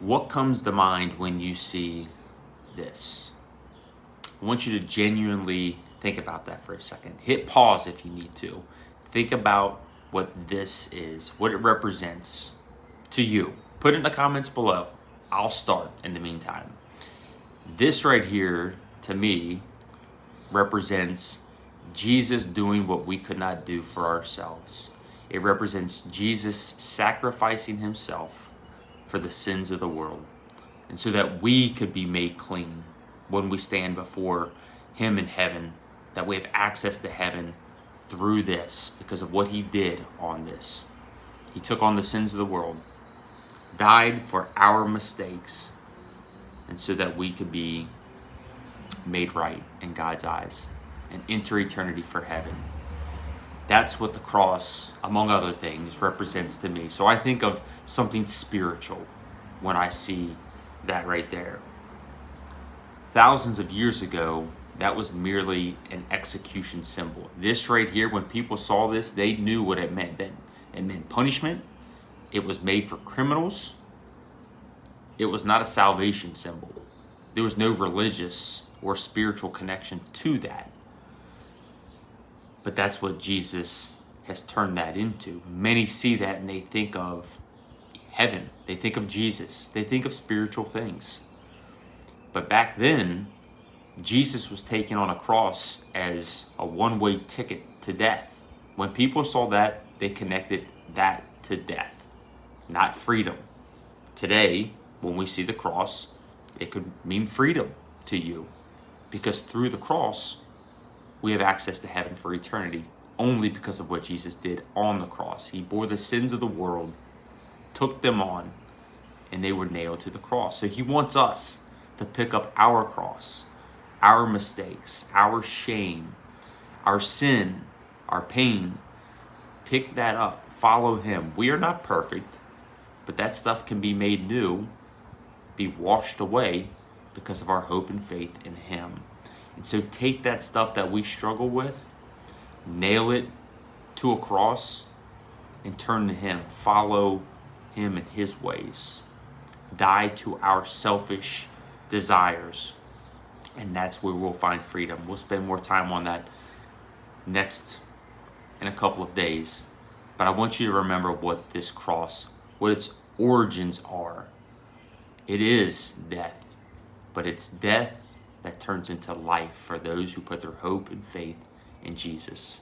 What comes to mind when you see this? I want you to genuinely think about that for a second. Hit pause if you need to. Think about what this is, what it represents to you. Put it in the comments below. I'll start in the meantime. This right here, to me, represents Jesus doing what we could not do for ourselves. It represents Jesus sacrificing himself for the sins of the world, and so that we could be made clean when we stand before him in heaven, that we have access to heaven through this because of what he did on this. He took on the sins of the world, died for our mistakes, and so that we could be made right in God's eyes and enter eternity for heaven. That's what the cross, among other things, represents to me. So I think of something spiritual when I see that right there. Thousands of years ago, that was merely an execution symbol. This right here, when people saw this, they knew what it meant. That it meant punishment. It was made for criminals. It was not a salvation symbol. There was no religious or spiritual connection to that. But that's what Jesus has turned that into. Many see that and they think of heaven. They think of Jesus. They think of spiritual things. But back then, Jesus was taken on a cross as a one-way ticket to death. When people saw that, they connected that to death, not freedom. Today, when we see the cross, it could mean freedom to you, because through the cross, we have access to heaven for eternity only because of what Jesus did on the cross. He bore the sins of the world, took them on, and they were nailed to the cross. So he wants us to pick up our cross, our mistakes, our shame, our sin, our pain. Pick that up. Follow him. We are not perfect, but that stuff can be made new, be washed away because of our hope and faith in him. And so take that stuff that we struggle with, nail it to a cross, and turn to him. Follow him in his ways. Die to our selfish desires. And that's where we'll find freedom. We'll spend more time on that next in a couple of days. But I want you to remember what this cross, what its origins are. It is death, but it's death that turns into life for those who put their hope and faith in Jesus.